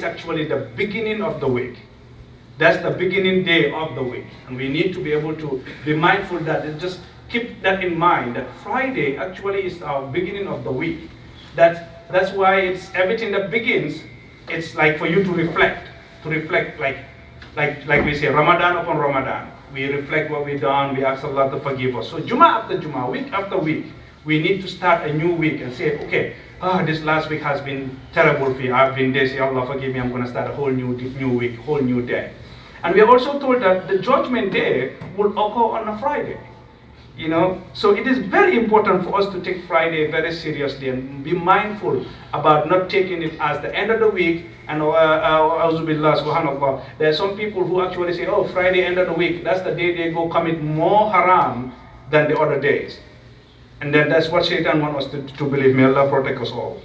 actually the beginning of the week. That's the beginning day of the week. And we need to be able to be mindful that, and just keep that in mind, that Friday actually is our beginning of the week. That's why it's everything that begins, it's like for you to reflect like we say, Ramadan upon Ramadan. We reflect what we've done, we ask Allah to forgive us. So Jummah after Jummah, week after week, we need to start a new week and say, okay, this last week has been terrible for you. I've been there, say, Allah forgive me, I'm going to start a whole new week, whole new day. And we are also told that the judgment day will occur on a Friday. So it is very important for us to take Friday very seriously and be mindful about not taking it as the end of the week. And subhanallah, there are some people who actually say, oh, Friday, end of the week, that's the day they go commit more haram than the other days. And then that's what Shaitan wants us to believe. May Allah protect us all.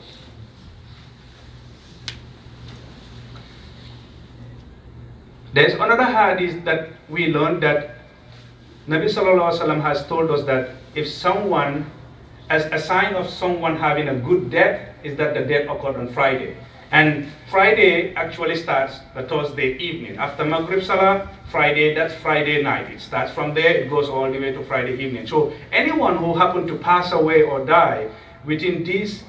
There's another hadith that we learned that Nabi Sallallahu Alaihi Wasallam has told us that if someone, as a sign of someone having a good death, is that the death occurred on Friday. And Friday actually starts the Thursday evening. After Maghrib Salah, Friday, that's Friday night. It starts from there, it goes all the way to Friday evening. So anyone who happened to pass away or die within this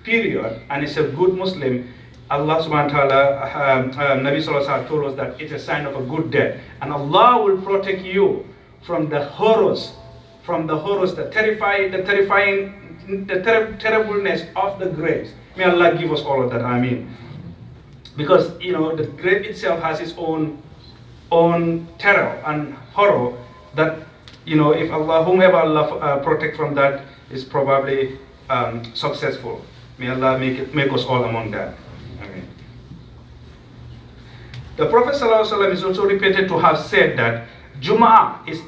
period, and is a good Muslim, Allah subhanahu wa ta'ala, Nabi Sallallahu Alaihi Wasallam told us that it's a sign of a good death. And Allah will protect you from the horrors, the terribleness of the graves. May Allah give us all of that, I mean. Because, the grave itself has its own terror and horror that, if Allah, whomever Allah protect from that, is probably successful. May Allah make us all among that. Amen. The Prophet ﷺ is also repeated to have said that Jummah is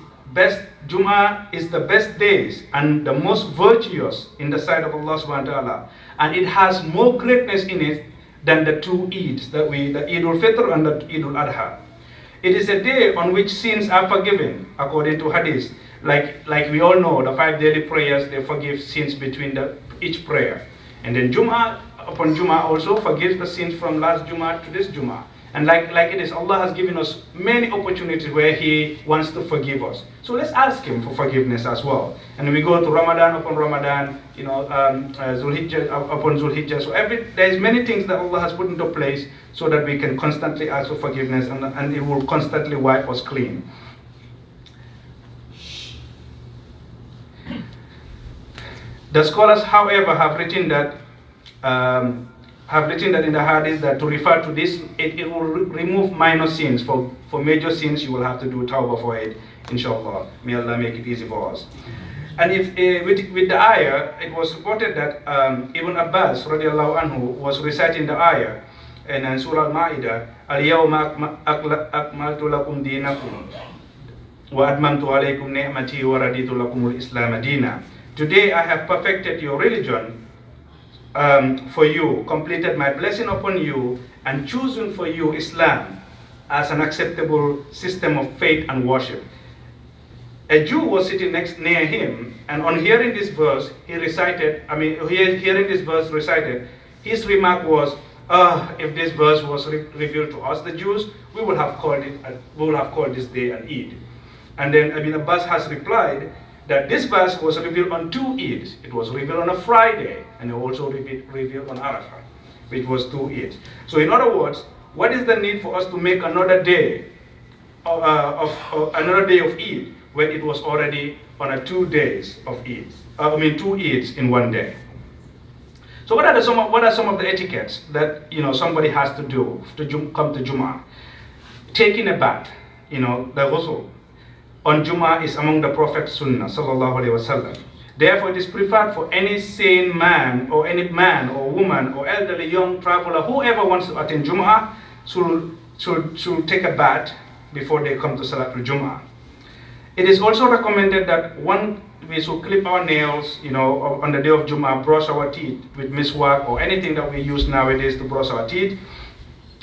the best days and the most virtuous in the sight of Allah subhanahu wa ta'ala. And it has more greatness in it than the two Eids, the Eid al-Fitr and the Eid al-Adha. It is a day on which sins are forgiven, according to Hadith. Like we all know, the 5 daily prayers, they forgive sins between each prayer. And then Jummah upon Jummah also forgives the sins from last Jummah to this Jummah. And like it is, Allah has given us many opportunities where He wants to forgive us. So let's ask Him for forgiveness as well. And we go to Ramadan upon Ramadan, Zulhijjah upon Zulhijjah. So there is many things that Allah has put into place so that we can constantly ask for forgiveness, and it will constantly wipe us clean. The scholars, however, have written that in the hadith that to refer to this, it will remove minor sins. For major sins, you will have to do tawbah for it, inshallah. May Allah make it easy for us. And if with the ayah, it was reported that Ibn Abbas radiallahu anhu was reciting the ayah in Surah Al-Ma'idah, Al-Yawma akmaltu lakum dinakum wa admamtu alaykum ni'mati wa raditu lakum al-Islam dina. Today I have perfected your religion for you, completed my blessing upon you, and chosen for you Islam as an acceptable system of faith and worship. A Jew was sitting near him, and on hearing this verse, recited, his remark was, if this verse was revealed to us, the Jews, we would have called this day an Eid. And then Ibn Abbas has replied that this verse was revealed on 2 Eids. It was revealed on a Friday, and it also revealed on Arafah, which was 2 Eids. So in other words, what is the need for us to make another day of Eid when it was already on 2 days of Eids? 2 Eids in one day. So what are some of the etiquettes that somebody has to do to come to Jummah? Taking a bath, the ghusl on Jummah is among the Prophet's sunnah, sallallahu alaihi wasallam. Therefore, it is preferred for any sane man or woman or elderly, young traveler, whoever wants to attend Jummah, should take a bath before they come to Salatul Jummah. It is also recommended that we should clip our nails, on the day of Jummah, brush our teeth with miswak or anything that we use nowadays to brush our teeth.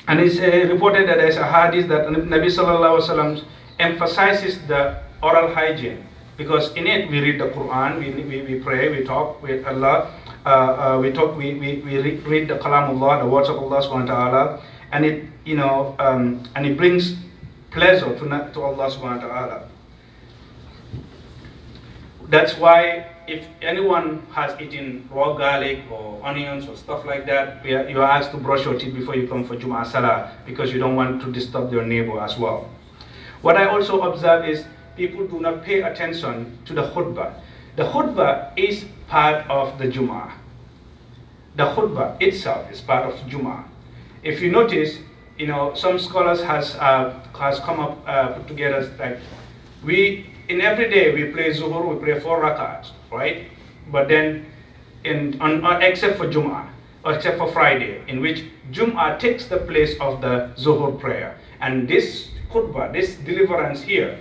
And it's reported that there's a hadith that Nabi Sallallahu Alaihi Wasallam emphasizes the oral hygiene, because in it we read the Quran, we pray, we talk with Allah, we read the Kalamullah, the words of Allah subhanahu wa ta'ala, and it, and it brings pleasure to Allah subhanahu wa ta'ala. That's why if anyone has eaten raw garlic or onions or stuff like that, you are asked to brush your teeth before you come for Jummah Salah, because you don't want to disturb your neighbor as well. What I also observe is people do not pay attention to the khutbah. The khutbah is part of the Jummah. The khutbah itself is part of Jummah. If you notice, some scholars has come up, put together, like, in every day we pray Zuhur, we pray 4 rakats, right? But then, except for Jummah, or except for Friday, in which Jummah takes the place of the Zuhur prayer. And this khutbah, this deliverance here,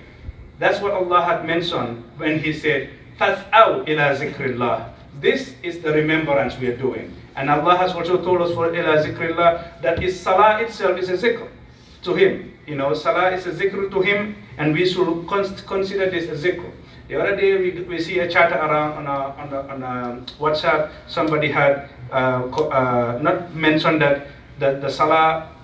that's what Allah had mentioned when He said, "Fas'aw ila zikrillah." This is the remembrance we are doing. And Allah has also told us for ila zikrillah that Salah itself is a zikr to Him. Salah is a zikr to Him, and we should consider this a zikr. The other day we see a chatter around on WhatsApp. Somebody had not mentioned that the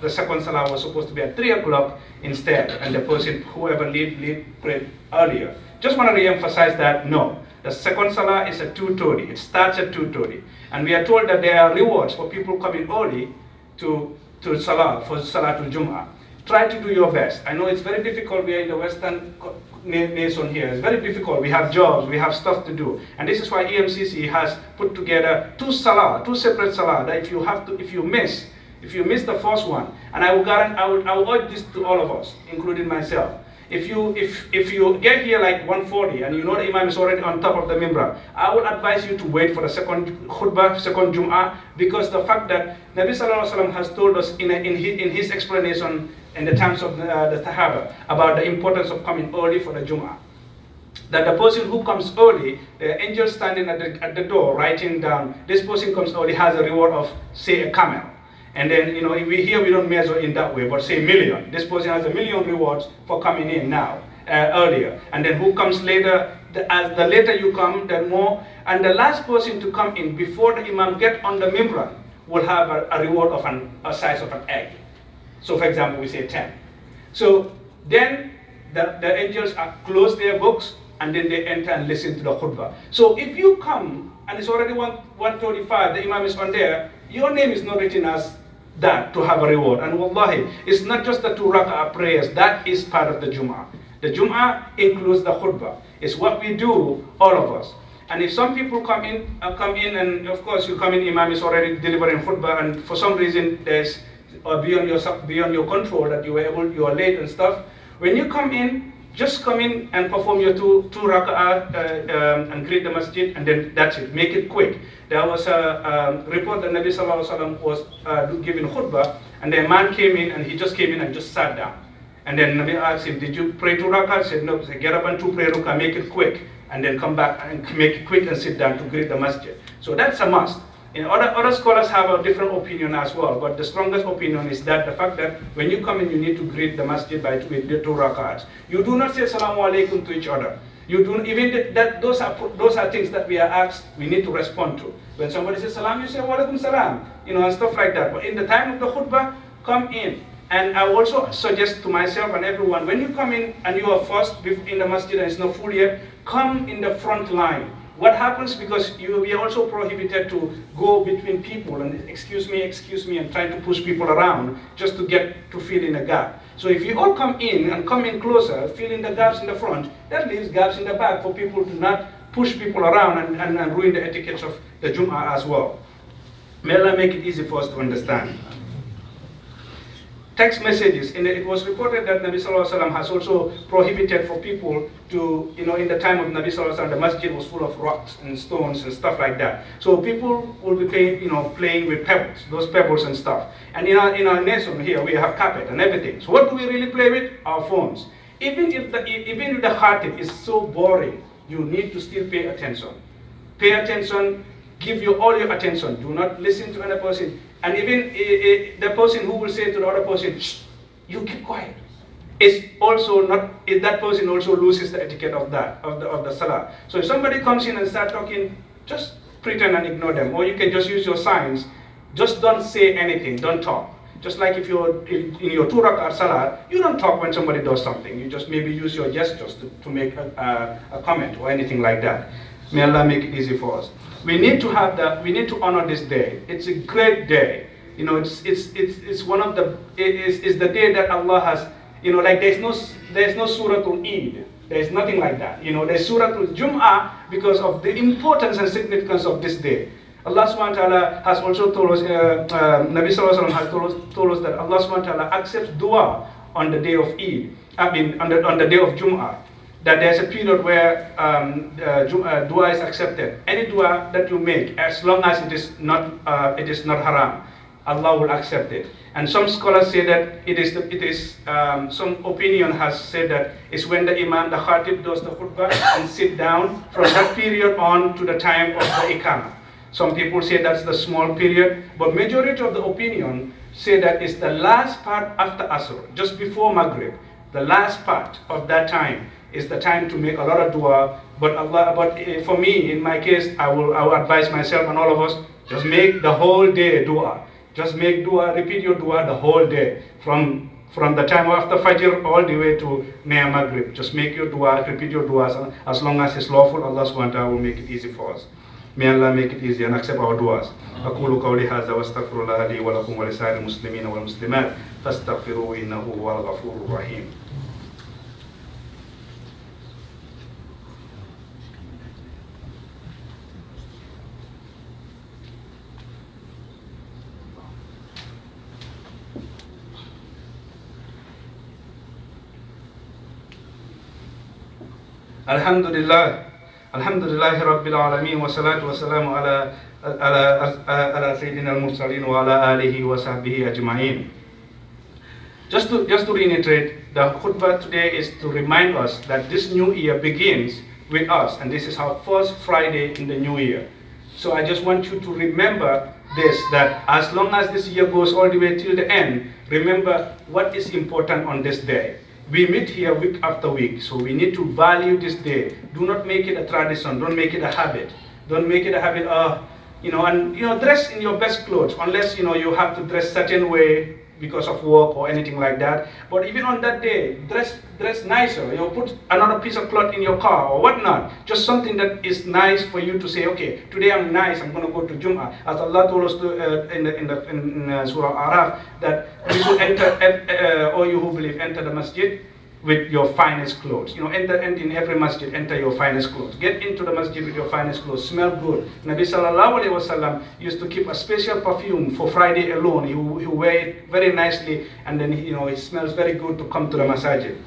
second salah was supposed to be at 3 o'clock instead, and the person, whoever prayed earlier. Just want to re-emphasize that no, the second salah is at 2:30. It starts at 2:30, and we are told that there are rewards for people coming early to salah, for Salatul Jummah. Try to do your best. I know it's very difficult. We are in the Western nation here. It's very difficult. We have jobs, we have stuff to do, and this is why EMCC has put together two separate salah. That if you miss the first one, and I will urge this to all of us, including myself. If you get here like 1:40 and the Imam is already on top of the mimbar, I would advise you to wait for the second khutbah, second Jum'ah, because the fact that Nabi Sallallahu Alaihi Wasallam has told us in his explanation in the times of the Sahaba about the importance of coming early for the Jum'ah, that the person who comes early, the angel standing at the door writing down, this person comes early, has a reward of, say, a camel. And then, we don't measure in that way, but say million. This person has 1 million rewards for coming in now, earlier. And then who comes later, as the later you come, the more. And the last person to come in before the Imam get on the mimbar will have a reward of a size of an egg. So for example, we say 10. So then the angels close their books, and then they enter and listen to the khutbah. So if you come, and it's already 1:35, the Imam is on there, your name is not written as that to have a reward. And wallahi, it's not just the 2 rak'ah prayers, that is part of the Jum'ah. The Jum'ah includes the khutbah. It's what we do, all of us. And if some people come in, and of course you come in, Imam is already delivering khutbah, and for some reason there's beyond your control that you are late and stuff. When you come in, just come in and perform your two rak'ah and greet the masjid, and then that's it. Make it quick. There was a report that Nabi Sallallahu Alaihi Wasallam was giving khutbah, and the man came in, and he just came in and just sat down. And then Nabi asked him, "Did you pray 2 rak'ah?" He said, "No." He said, "Get up and 2 pray rak'ah, make it quick, and then come back and make it quick and sit down to greet the masjid." So that's a must. Other scholars have a different opinion as well, but the strongest opinion is that the fact that when you come in, you need to greet the masjid with the 2 rak'ahs. You do not say Assalamu alaikum to each other. You do even that. Those are things that we are asked. We need to respond to. When somebody says salam, you say wa alaikum salam, and stuff like that. But in the time of the khutbah, come in. And I also suggest to myself and everyone, when you come in and you are first in the masjid and it's not full yet, come in the front line. What happens, because we are also prohibited to go between people and excuse me, and trying to push people around just to fill in a gap. So if you all come in closer, fill in the gaps in the front, that leaves gaps in the back for people to not push people around and ruin the etiquettes of the Jum'ah as well. May Allah make it easy for us to understand. Text messages, and it was reported that Nabi Sallallahu Alaihi Wasallam has also prohibited for people to, in the time of Nabi Sallallahu Alaihi Wasallam, the masjid was full of rocks and stones and stuff like that. So people will be playing with pebbles, those pebbles and stuff. And in our nation here, we have carpet and everything. So what do we really play with? Our phones. Even if the khatib is so boring, you need to still pay attention. Pay attention, give all your attention. Do not listen to another person. And even the person who will say to the other person, "Shh, you keep quiet." It's also not. That person also loses the etiquette of the salah. So if somebody comes in and starts talking, just pretend and ignore them, or you can just use your signs. Just don't say anything. Don't talk. Just like if you're in your 2 rakat salah, you don't talk when somebody does something. You just maybe use your gestures to make a comment or anything like that. May Allah make it easy for us. We need to have that. We need to honor this day. It's a great day. You know, it's one of the it's the day that Allah has. You know, like there's no Suratul Eid. There's nothing like that. You know, there's Suratul Jummah because of the importance and significance of this day. Allah subhanahu wa ta'ala has also told us, Nabi sallallahu alaihi wasallam has told us that Allah subhanahu wa ta'ala accepts dua on the day of Eid. I mean, on the day of Jummah. That there's a period where dua is accepted. Any dua that you make, as long as it is not haram, Allah will accept it. And some scholars say that some opinion has said that it's when the Imam, the Khatib, does the khutbah and sit down from that period on to the time of the Iqamah. Some people say that's the small period, but majority of the opinion say that it's the last part after Asr, just before Maghrib. The last part of that time is the time to make a lot of dua. But for me, in my case, I will advise myself and all of us, just make the whole day dua. Just make dua, repeat your dua the whole day, from the time after Fajr all the way to near Maghrib. Just make your dua, repeat your duas, as long as it's lawful. Allah subhanahu wa ta'ala will make it easy for us. May Allah make it easy and accept our duas. أقول قولي هذا واستغفر الله لي ولكم ولسائر المسلمين والمسلمات فاستغفروه إنه هو الغفور الرحيم. Alhamdulillah Rabbil Alameen wa salatu wa salamu ala Sayyidina al-Mursaleen wa ala alihi wa sahbihi ajma'in. Just to reiterate, the khutbah today is to remind us that this new year begins with us, and this is our first Friday in the new year. So I just want you to remember this, that as long as this year goes all the way till the end, remember what is important on this day. We meet here week after week, so we need to value this day. Do not make it a tradition. Don't make it a habit. Don't make it a habit of, dress in your best clothes, unless, you have to dress certain way because of work or anything like that. But even on that day, dress nicer. Put another piece of cloth in your car or whatnot. Just something that is nice for you to say, okay, today I'm nice, I'm going to go to Jummah. As Allah told us in Surah Araf, that we should enter, all you who believe, enter the masjid with your finest clothes. Enter in every masjid, enter your finest clothes. Get into the masjid with your finest clothes. Smell good. Nabi sallallahu alaihi wasallam used to keep a special perfume for Friday alone. He wear it very nicely, and then it smells very good to come to the masjid.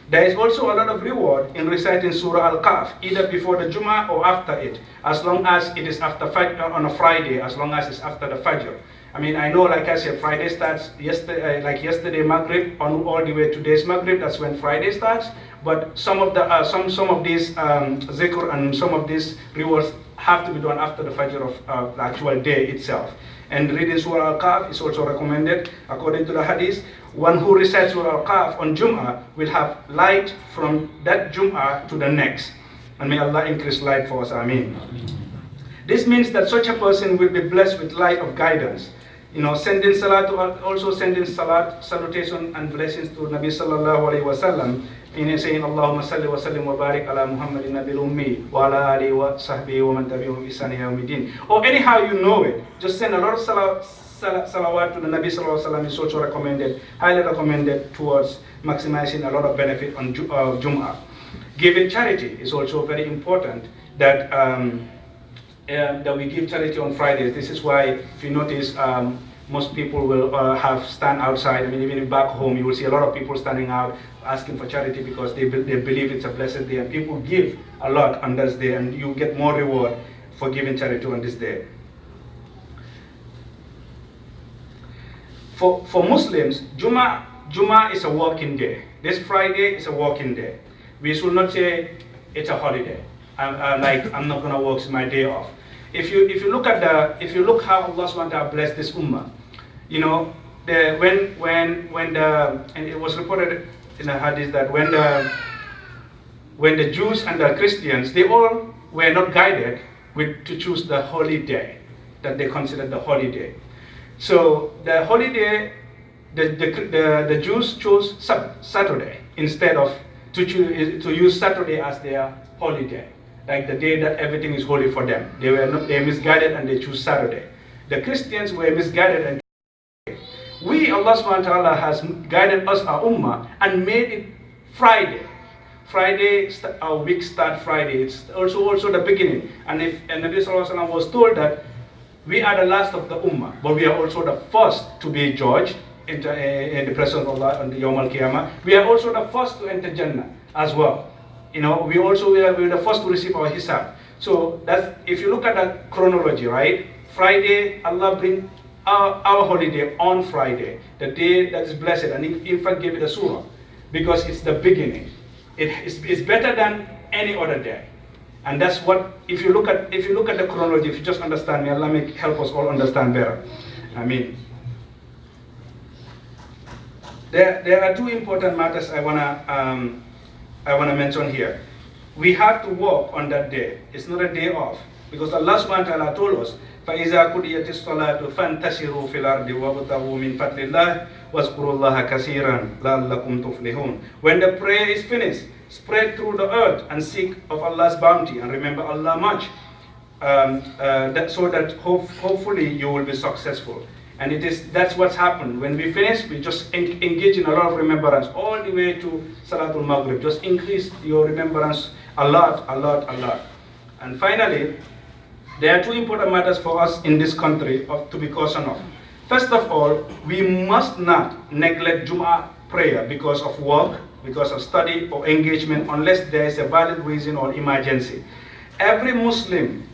There is also a lot of reward in reciting Surah Al-Kahf, either before the Jummah or after it, as long as it is after on a Friday, as long as it's after the Fajr. I mean, I know, like I said, Friday starts yesterday Maghrib on all the way to today's Maghrib. That's when Friday starts. But some of these zikr and some of these rewards have to be done after the Fajr of the actual day itself. And reading Surah Al-Kahf is also recommended. According to the Hadith, one who recites Surah Al-Kahf on Jummah will have light from that Jummah to the next. And may Allah increase light for us. Ameen. This means that such a person will be blessed with light of guidance. Sending salat, salutation and blessings to Nabi sallallahu alaihi wasallam, saying Allahumma salli wa sallim wa barik ala Muhammadin nabil ummi wa ala alihi wa sahbihi wa man tabi'ahum bi ihsan ila yawmiddin. Or anyhow you know it, just send a lot of salawat to the Nabi sallallahu alaihi wasallam is also recommended, highly recommended towards maximizing a lot of benefit on Jummah. Giving charity is also very important, that we give charity on Fridays. This is why, if you notice, most people will have stand outside. I mean, even back home, you will see a lot of people standing out asking for charity because they believe it's a blessed day, and people give a lot on this day, and you get more reward for giving charity on this day. For Muslims, Jummah is a working day. This Friday is a working day. We should not say it's a holiday. I'm not going to work, it's my day off. If you look how Allah subhanahu wa ta'ala blessed this ummah, and it was reported in a hadith that when the Jews and the Christians, they all were not guided to choose the holy day that they considered the holy day. So the holy day the Jews chose Saturday instead of to use Saturday as their holiday, like the day that everything is holy for them. They misguided and they choose Saturday. The Christians were misguided and we, Allah subhanahu wa ta'ala, has guided us, our ummah, and made it Friday. Friday, our week start Friday. It's also the beginning. And Nabi Sallallahu Alaihi Wasallam was told that we are the last of the ummah, but we are also the first to be judged in the presence of Allah on the Yawm al-Qiyamah. We are also the first to enter Jannah as well. We are the first to receive our hisab. So that's, if you look at the chronology, right? Friday, Allah bring our holiday on Friday, the day that is blessed, and in fact gave it a surah, because it's the beginning. It's better than any other day, and that's what. If you look at the chronology, if you just understand, may Allah help us all understand better. I mean, there are two important matters I wanna mention here. We have to work on that day. It's not a day off, because Allah subhanahu wa ta'ala told us, فَإِذَا قُضِيَتِ الصَّلَاةُ فَانْتَشِرُوا فِي الْأَرْضِ وَابْتَغُوا مِنْ فَضْلِ اللَّهِ وَاذْكُرُوا اللَّهَ كَثِيرًا لَعَلَّكُمْ تُفْلِحُونَ. When the prayer is finished, spread through the earth and seek of Allah's bounty and remember Allah much, so that hopefully you will be successful. And that's what's happened. When we finish, we just engage in a lot of remembrance all the way to Salatul Maghrib. Just increase your remembrance a lot. And finally, there are two important matters for us in this country to be cautioned of. First of all, we must not neglect Jummah prayer because of work, because of study or engagement, unless there is a valid reason or emergency. Every Muslim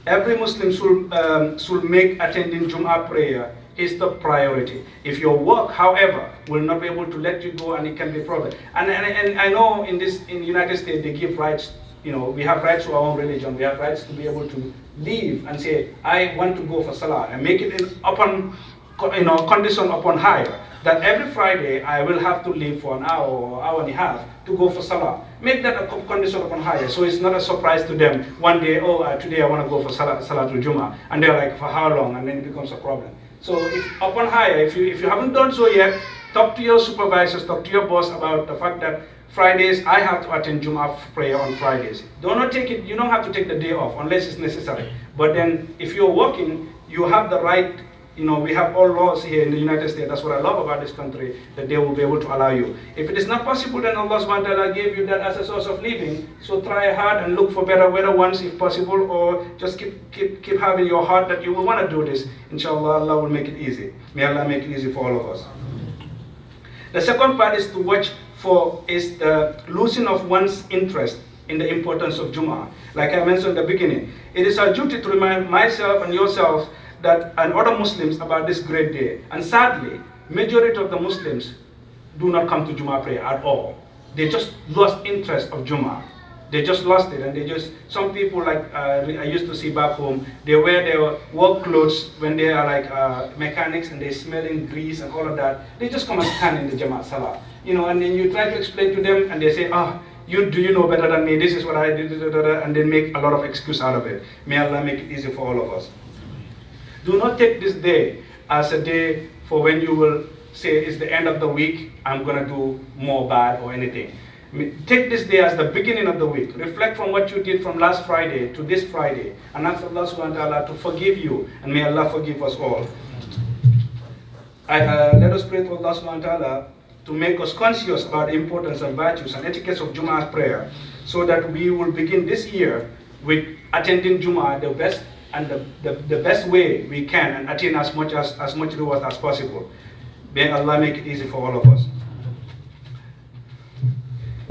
should make attending Jummah prayer his top priority. If your work, however, will not be able to let you go, and it can be a problem. And I know in the United States they give rights. We have rights to our own religion. We have rights to be able to leave and say, I want to go for Salah, and make it upon condition upon hire that every Friday I will have to leave for an hour or hour and a half to go for Salah. Make that a condition upon hire, so it's not a surprise to them. One day, today I want to go for Salatul Jummah, and they're like, for how long? And then it becomes a problem. So if upon hire, if you haven't done so yet, talk to your supervisors, talk to your boss about the fact that Fridays I have to attend Jummah prayer on Fridays. You don't have to take the day off unless it's necessary. But then if you're working, you have the right. We have all laws here in the United States. That's what I love about this country, that they will be able to allow you. If it is not possible, then Allah subhanahu wa ta'ala gave you that as a source of living. So try hard and look for better ones if possible, or just keep having your heart that you will want to do this. Inshallah, Allah will make it easy. May Allah make it easy for all of us. The second part is to watch for the losing of one's interest in the importance of Jummah. Like I mentioned at the beginning, it is our duty to remind myself and yourself and other Muslims about this great day. And sadly, majority of the Muslims do not come to Jummah prayer at all. They just lost interest of Jummah. They just lost it, and some people, like I used to see back home, they wear their work clothes when they are like mechanics, and they smelling grease and all of that. They just come and stand in the Jamaat Salah. And then you try to explain to them, and they say, do you know better than me? This is what I did, and they make a lot of excuse out of it. May Allah make it easy for all of us. Do not take this day as a day for when you will say it's the end of the week, I'm going to do more bad or anything. Take this day as the beginning of the week. Reflect from what you did from last Friday to this Friday, and ask Allah subhanahu wa ta'ala to forgive you, and may Allah forgive us all. Let us pray to Allah subhanahu wa ta'ala to make us conscious about the importance and virtues and etiquettes of Jummah prayer, so that we will begin this year with attending Jummah the best and the best way we can, and attain as much reward as possible. May Allah make it easy for all of us.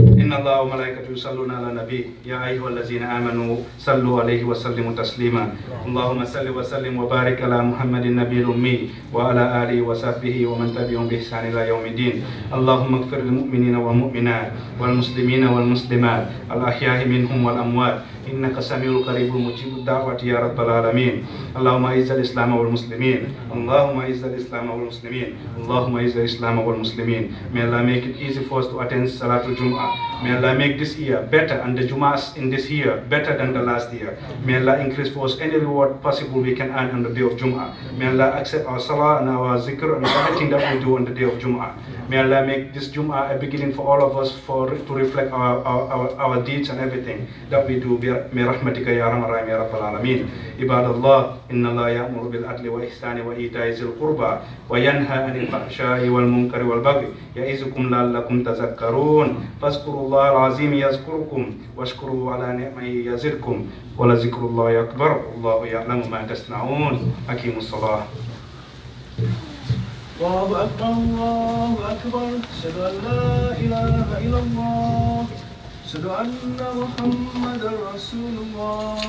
إن الله وملائكته يصلون على النبي يا أيها الذين آمنوا صلوا عليه وسلموا تسليما اللهم صل وسلم وبارك على محمد النبي الأمي وعلى آله وصحبه ومن تبعهم بإحسان إلى يوم الدين اللهم اغفر للمؤمنين والمؤمنات والمسلمين والمسلمات الأحياء منهم والأموات إنك سميع قريب مجيب الدعوة يا رب العالمين اللهم أعز الإسلام والمسلمين اللهم أعز الإسلام والمسلمين اللهم أعز الإسلام والمسلمين. May Allah make it easy for us to attend Salatul Jummah. May Allah make this year better and the Jummahs in this year better than the last year. May Allah increase for us any reward possible we can earn on the day of Jummah. May Allah accept our salah and our zikr and everything that we do on the day of Jummah. May Allah make this Jummah a beginning for all of us to reflect our deeds and everything that we do. May rahmatika ya arhamar rahimin ya rabbal alamin. Ibadallah, inna Allah ya'muru bil adli wa ihsani wa ita'i zil qurba wa yanha 'anil fahsha'i wal munkari wal baghi ya'izukum la'allakum tadhakkarun. Fazkurullaha al-'azim yazkurkum washkuru 'ala ni'amihi yazidkum wa la zikrullahi akbar. Wallahu ya'lamu ma tasna'un. Aqimus salah. الله أكبر الله أكبر أشهد أن لا إله إلا الله أشهد أن محمدا رسول الله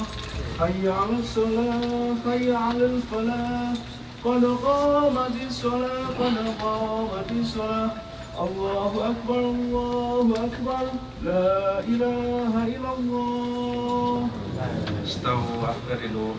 حي على الصلاة حي على الفلاح قد قامت الصلاة قد قامت الصلاة الله أكبر لا إله إلا الله استووا واعتدلوا